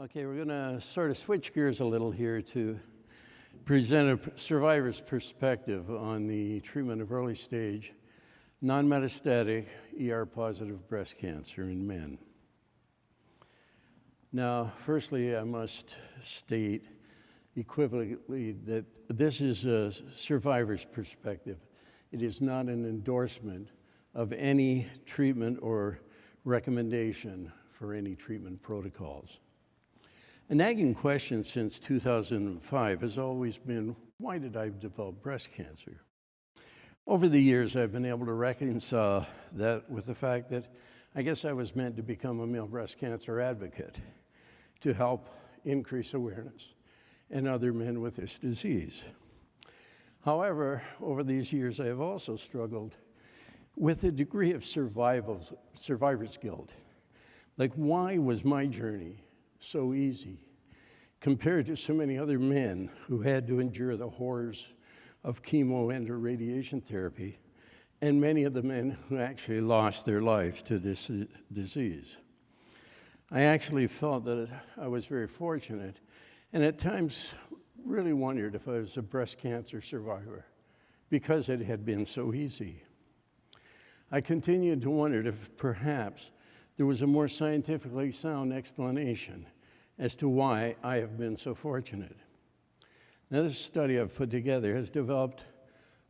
Okay, we're going to sort of switch gears a little here to present a survivor's perspective on the treatment of early stage non-metastatic ER-positive breast cancer in men. Now, firstly, I must state equivocally that this is a survivor's perspective. It is not an endorsement of any treatment or recommendation for any treatment protocols. A nagging question since 2005 has always been, why did I develop breast cancer? Over the years, I've been able to reconcile that with the fact that I guess I was meant to become a male breast cancer advocate to help increase awareness in other men with this disease. However, over these years, I have also struggled with a degree of survivor's guilt. Like, why was my journey so easy compared to so many other men who had to endure the horrors of chemo and or radiation therapy, and many of the men who actually lost their lives to this disease? I actually felt that I was very fortunate, and at times really wondered if I was a breast cancer survivor because it had been so easy. I continued to wonder if perhaps there was a more scientifically sound explanation as to why I have been so fortunate. Now, this study I've put together has developed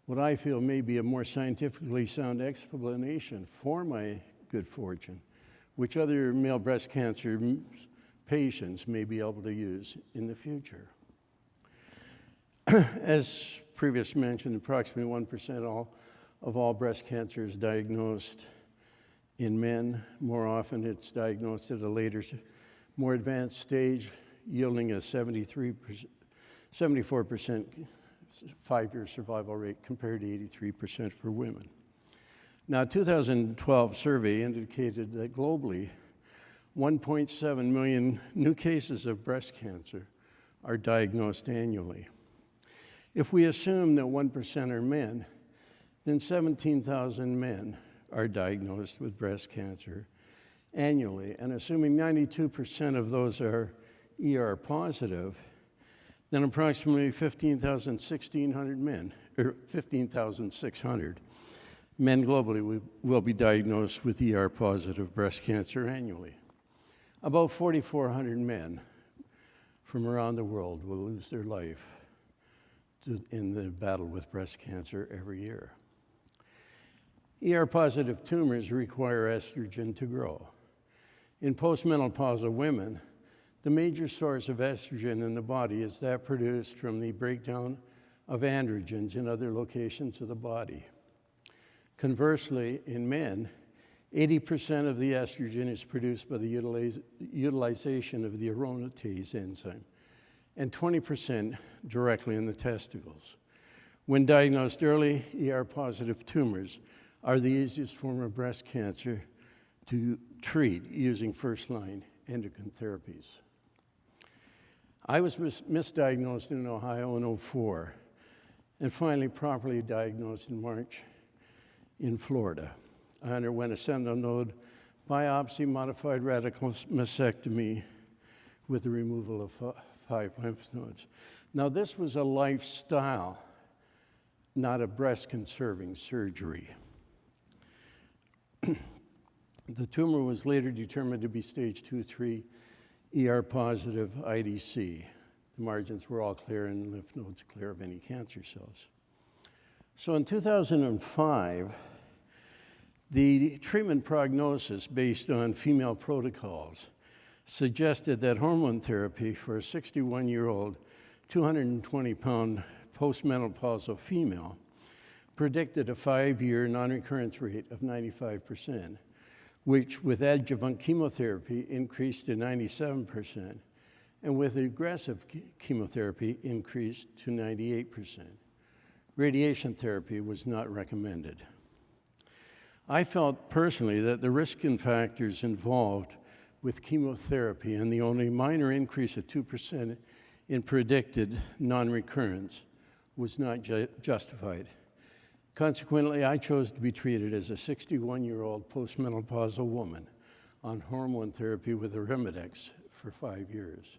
what I feel may be a more scientifically sound explanation for my good fortune, which other male breast cancer patients may be able to use in the future. As previously mentioned, approximately 1% of all breast cancer is diagnosed in men. More often, it's diagnosed at a later, more advanced stage, yielding a 74% 5-year survival rate compared to 83% for women. Now, a 2012 survey indicated that globally, 1.7 million new cases of breast cancer are diagnosed annually. If we assume that 1% are men, then 17,000 men are diagnosed with breast cancer annually. And assuming 92% of those are ER positive, then approximately 15,600 men globally will be diagnosed with ER positive breast cancer annually. About 4,400 men from around the world will lose their life in the battle with breast cancer every year. ER-positive tumors require estrogen to grow. In postmenopausal women, the major source of estrogen in the body is that produced from the breakdown of androgens in other locations of the body. Conversely, in men, 80% of the estrogen is produced by the utilization of the aromatase enzyme, and 20% directly in the testicles. When diagnosed early, ER-positive tumors are the easiest form of breast cancer to treat using first-line endocrine therapies. I was misdiagnosed in Ohio in 2004, and finally properly diagnosed in March in Florida. I underwent a sentinel node biopsy, modified radical mastectomy with the removal of 5 lymph nodes. Now, this was a lifestyle, not a breast-conserving surgery. The tumor was later determined to be stage 2-3 ER-positive IDC. The margins were all clear and lymph nodes clear of any cancer cells. So in 2005, the treatment prognosis based on female protocols suggested that hormone therapy for a 61-year-old, 220-pound postmenopausal female predicted a 5-year non-recurrence rate of 95%, which with adjuvant chemotherapy increased to 97%, and with aggressive chemotherapy increased to 98%. Radiation therapy was not recommended. I felt personally that the risk and factors involved with chemotherapy and the only minor increase of 2% in predicted non-recurrence was not justified. Consequently, I chose to be treated as a 61-year-old postmenopausal woman on hormone therapy with Aromatase for 5 years.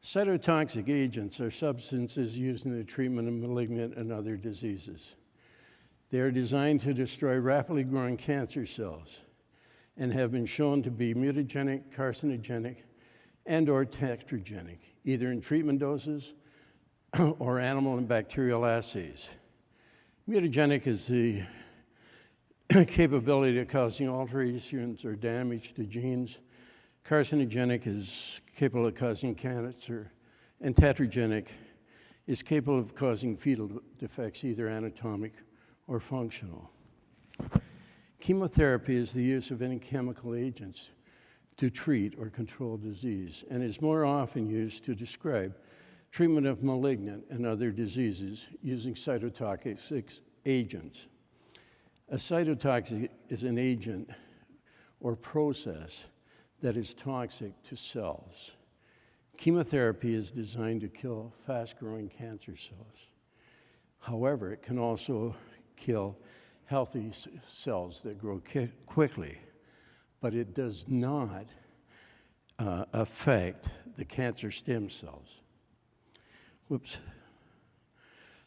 Cytotoxic agents are substances used in the treatment of malignant and other diseases. They are designed to destroy rapidly growing cancer cells and have been shown to be mutagenic, carcinogenic, and/or teratogenic, either in treatment doses or animal and bacterial assays. Mutagenic is the capability of causing alterations or damage to genes. Carcinogenic is capable of causing cancer, and teratogenic is capable of causing fetal defects, either anatomic or functional. Chemotherapy is the use of any chemical agents to treat or control disease, and is more often used to describe treatment of malignant and other diseases using cytotoxic agents. A cytotoxic is an agent or process that is toxic to cells. Chemotherapy is designed to kill fast-growing cancer cells. However, it can also kill healthy cells that grow quickly, but it does not affect the cancer stem cells. Whoops.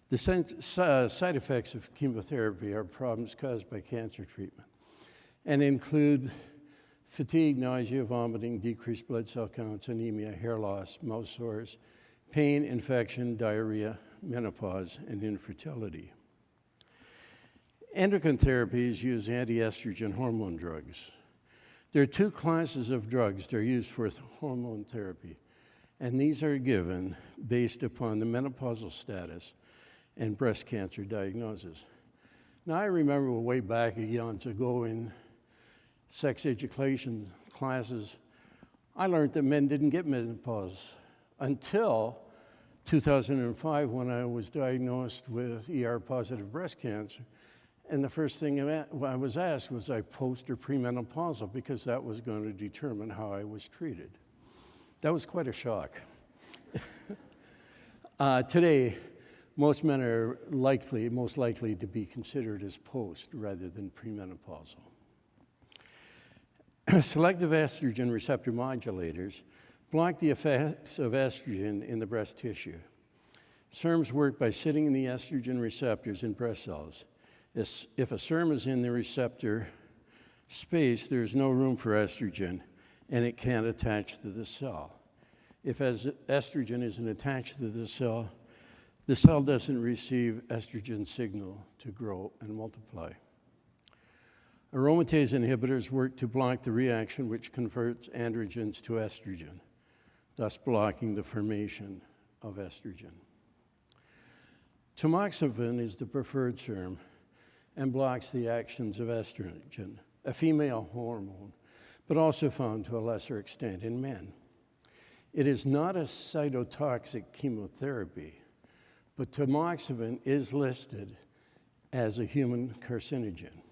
The side effects of chemotherapy are problems caused by cancer treatment and include fatigue, nausea, vomiting, decreased blood cell counts, anemia, hair loss, mouth sores, pain, infection, diarrhea, menopause, and infertility. Endocrine therapies use anti-estrogen hormone drugs. There are two classes of drugs that are used for hormone therapy, and these are given based upon the menopausal status and breast cancer diagnosis. Now, I remember way back eons ago in sex education classes, I learned that men didn't get menopause until 2005 when I was diagnosed with ER-positive breast cancer. And the first thing I was asked was I post or premenopausal, because that was going to determine how I was treated. That was quite a shock. Today, most men are most likely to be considered as post rather than premenopausal. Selective estrogen receptor modulators block the effects of estrogen in the breast tissue. SERMs work by sitting in the estrogen receptors in breast cells. If a SERM is in the receptor space, there's no room for estrogen, and it can't attach to the cell. If estrogen isn't attached to the cell doesn't receive estrogen signal to grow and multiply. Aromatase inhibitors work to block the reaction which converts androgens to estrogen, thus blocking the formation of estrogen. Tamoxifen is the preferred SERM and blocks the actions of estrogen, a female hormone, but also found to a lesser extent in men. It is not a cytotoxic chemotherapy, but tamoxifen is listed as a human carcinogen.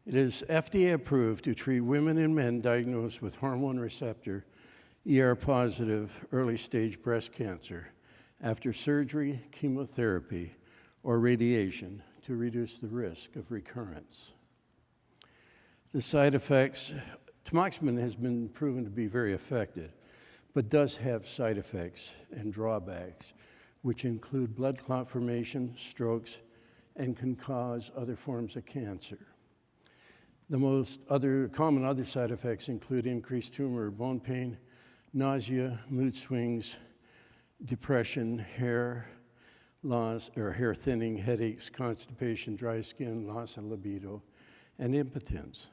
It is FDA approved to treat women and men diagnosed with hormone receptor ER-positive early-stage breast cancer after surgery, chemotherapy, or radiation to reduce the risk of recurrence. The side effects, tamoxifen has been proven to be very effective, but does have side effects and drawbacks, which include blood clot formation, strokes, and can cause other forms of cancer. The most common other side effects include increased tumor or bone pain, nausea, mood swings, depression, hair loss or hair thinning, headaches, constipation, dry skin, loss of libido, and impotence.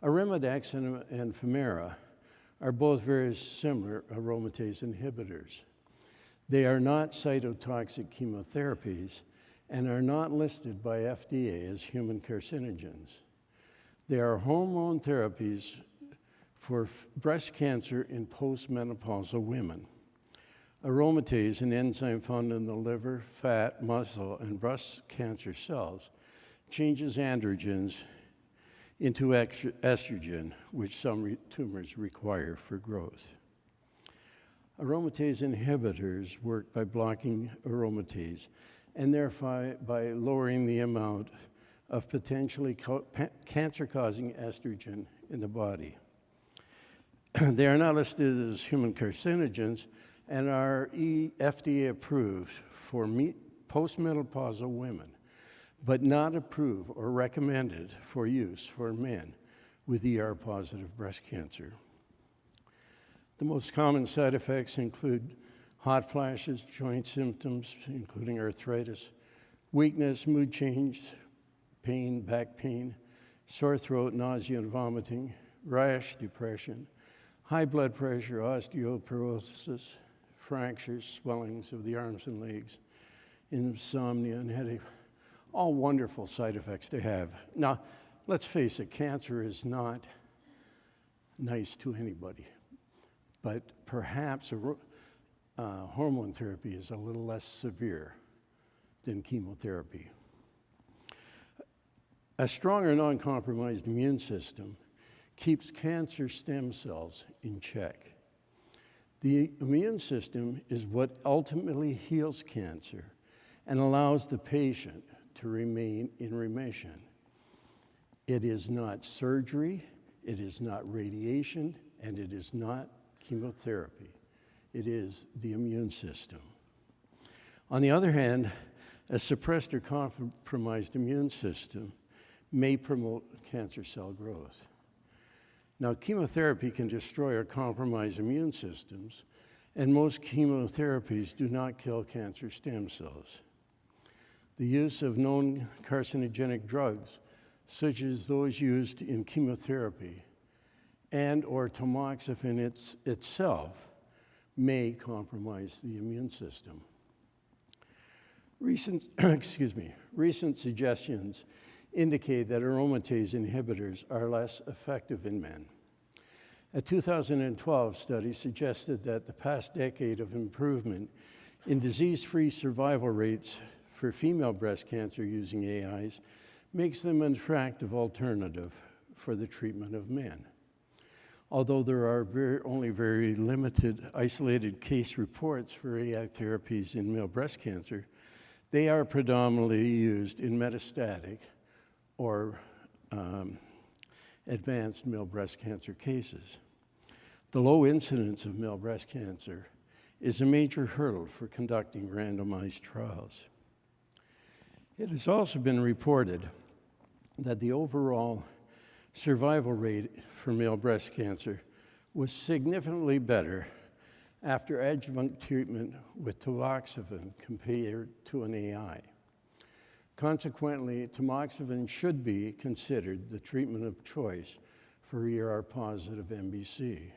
Aromatase and Femera are both very similar aromatase inhibitors. They are not cytotoxic chemotherapies and are not listed by FDA as human carcinogens. They are hormone therapies for breast cancer in postmenopausal women. Aromatase, an enzyme found in the liver, fat, muscle, and breast cancer cells, changes androgens into estrogen, which some tumors require for growth. Aromatase inhibitors work by blocking aromatase and therefore by lowering the amount of potentially cancer-causing estrogen in the body. They are not listed as human carcinogens and are FDA approved for postmenopausal women, but not approved or recommended for use for men with ER-positive breast cancer. The most common side effects include hot flashes, joint symptoms, including arthritis, weakness, mood change, pain, back pain, sore throat, nausea and vomiting, rash, depression, high blood pressure, osteoporosis, fractures, swellings of the arms and legs, insomnia and headache. All wonderful side effects to have. Now, let's face it, cancer is not nice to anybody, but perhaps hormone therapy is a little less severe than chemotherapy. A strong or non-compromised immune system keeps cancer stem cells in check. The immune system is what ultimately heals cancer and allows the patient to remain in remission. It is not surgery, it is not radiation, and it is not chemotherapy. It is the immune system. On the other hand, a suppressed or compromised immune system may promote cancer cell growth. Now, chemotherapy can destroy or compromise immune systems, and most chemotherapies do not kill cancer stem cells. The use of known carcinogenic drugs, such as those used in chemotherapy and or tamoxifen itself, may compromise the immune system. Recent suggestions indicate that aromatase inhibitors are less effective in men. A 2012 study suggested that the past decade of improvement in disease-free survival rates for female breast cancer using AIs makes them an attractive alternative for the treatment of men. Although there are only very limited isolated case reports for AI therapies in male breast cancer, they are predominantly used in metastatic or advanced male breast cancer cases. The low incidence of male breast cancer is a major hurdle for conducting randomized trials. It has also been reported that the overall survival rate for male breast cancer was significantly better after adjuvant treatment with tamoxifen compared to an AI. Consequently, tamoxifen should be considered the treatment of choice for ER-positive MBC.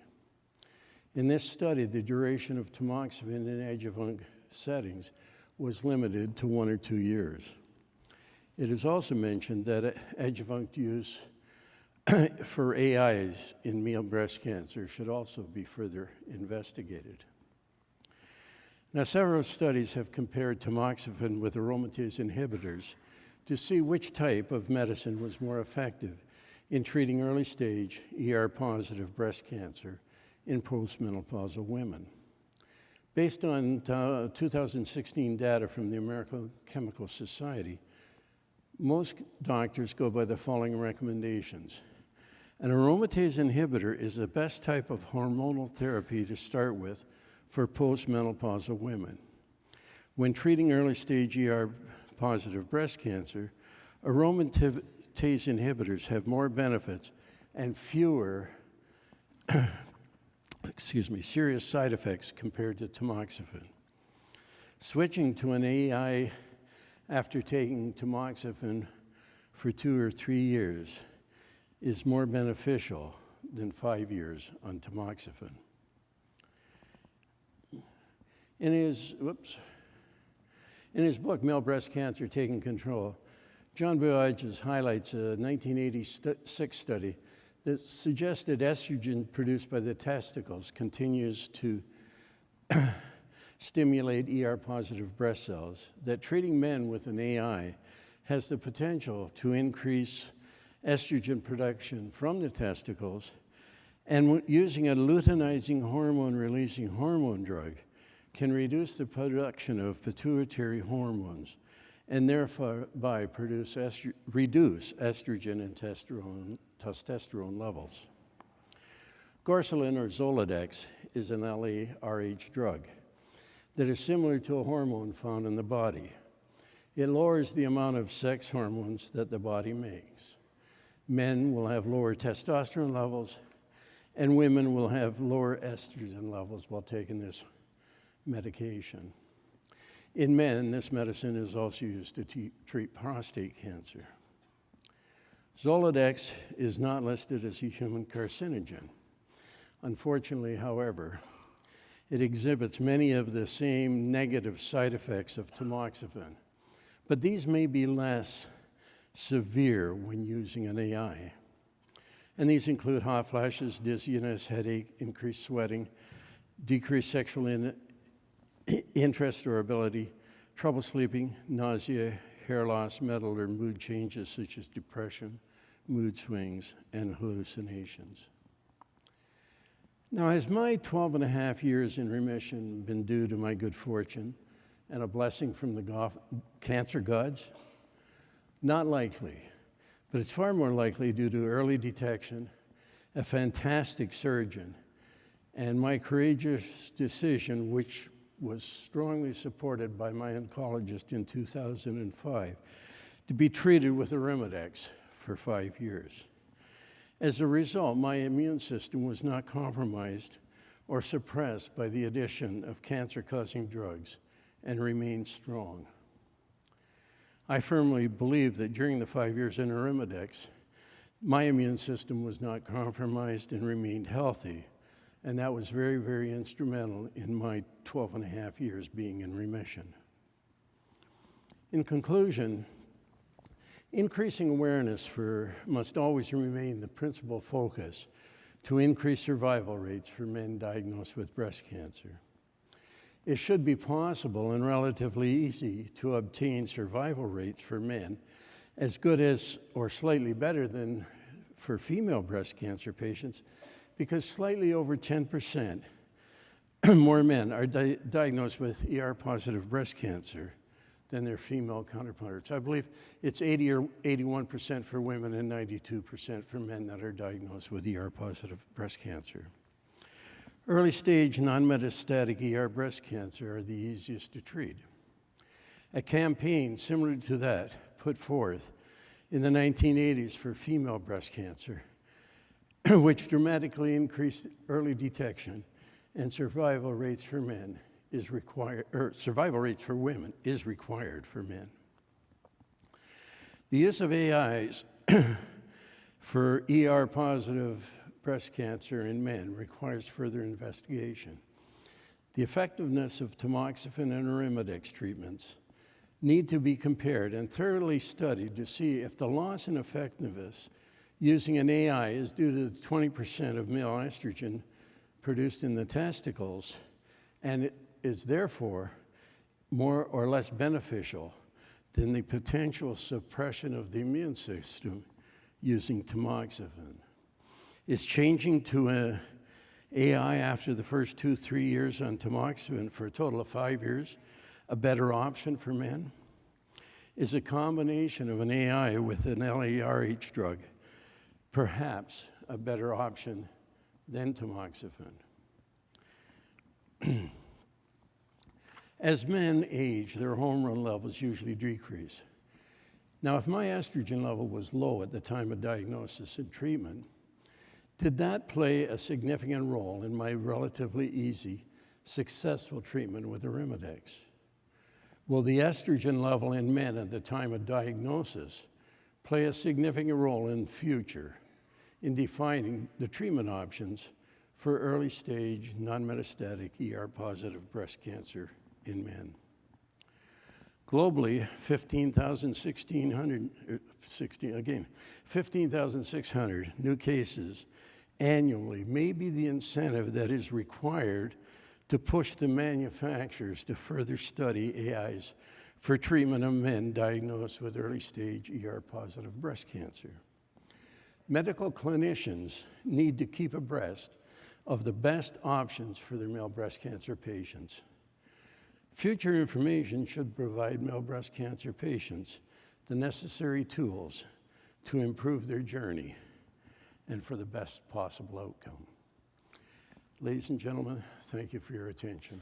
In this study, the duration of tamoxifen in adjuvant settings was limited to 1 or 2 years. It is also mentioned that adjuvant use for AIs in male breast cancer should also be further investigated. Now, several studies have compared tamoxifen with aromatase inhibitors to see which type of medicine was more effective in treating early-stage ER-positive breast cancer in postmenopausal women. Based on 2016 data from the American Chemical Society, most doctors go by the following recommendations. An aromatase inhibitor is the best type of hormonal therapy to start with for postmenopausal women. When treating early-stage ER-positive breast cancer, aromatase inhibitors have more benefits and fewer serious side effects compared to tamoxifen. Switching to an AI after taking tamoxifen for 2 or 3 years is more beneficial than 5 years on tamoxifen. In his book, Male Breast Cancer Taking Control, John Boyages highlights a 1986 study that suggested estrogen produced by the testicles continues to stimulate ER-positive breast cells, that treating men with an AI has the potential to increase estrogen production from the testicles, and using a luteinizing hormone-releasing hormone drug can reduce the production of pituitary hormones and thereby reduce estrogen and testosterone levels. Gorsalin, or Zoladex, is an LARH drug that is similar to a hormone found in the body. It lowers the amount of sex hormones that the body makes. Men will have lower testosterone levels, and women will have lower estrogen levels while taking this medication. In men, this medicine is also used to treat prostate cancer. Zoladex is not listed as a human carcinogen. Unfortunately, however, it exhibits many of the same negative side effects of tamoxifen, but these may be less severe when using an AI. And these include hot flashes, dizziness, headache, increased sweating, decreased sexual interest or ability, trouble sleeping, nausea, hair loss, mental or mood changes such as depression, mood swings, and hallucinations. Now, has my 12 and a half years in remission been due to my good fortune and a blessing from the cancer gods? Not likely, but it's far more likely due to early detection, a fantastic surgeon, and my courageous decision, which was strongly supported by my oncologist in 2005, to be treated with Aromatase for 5 years. As a result, my immune system was not compromised or suppressed by the addition of cancer-causing drugs and remained strong. I firmly believe that during the 5 years in Aromatase, my immune system was not compromised and remained healthy, and that was very, very instrumental in my 12 and a half years being in remission. In conclusion, increasing awareness must always remain the principal focus to increase survival rates for men diagnosed with breast cancer. It should be possible and relatively easy to obtain survival rates for men as good as or slightly better than for female breast cancer patients, because slightly over 10% more men are diagnosed with ER-positive breast cancer than their female counterparts. I believe it's 80 or 81% for women and 92% for men that are diagnosed with ER-positive breast cancer. Early stage non-metastatic ER breast cancer are the easiest to treat. A campaign similar to that put forth in the 1980s for female breast cancer, which dramatically increased early detection and survival rates for men is required, or survival rates for women is required for men. The use of AIs for ER-positive breast cancer in men requires further investigation. The effectiveness of tamoxifen and Aromatase treatments need to be compared and thoroughly studied to see if the loss in effectiveness using an AI is due to the 20% of male estrogen produced in the testicles, and it is therefore more or less beneficial than the potential suppression of the immune system using tamoxifen. Is changing to an AI after the first 2-3 years on tamoxifen for a total of 5 years a better option for men? Is a combination of an AI with an LARH drug perhaps a better option than tamoxifen? As men age, their hormone levels usually decrease. Now, if my estrogen level was low at the time of diagnosis and treatment, did that play a significant role in my relatively easy, successful treatment with Aromatase? Will the estrogen level in men at the time of diagnosis play a significant role in the future in defining the treatment options for early stage non-metastatic ER-positive breast cancer in men? Globally, 15,600 new cases annually may be the incentive that is required to push the manufacturers to further study AIs for treatment of men diagnosed with early stage ER-positive breast cancer. Medical clinicians need to keep abreast of the best options for their male breast cancer patients. Future information should provide male breast cancer patients the necessary tools to improve their journey and for the best possible outcome. Ladies and gentlemen, thank you for your attention.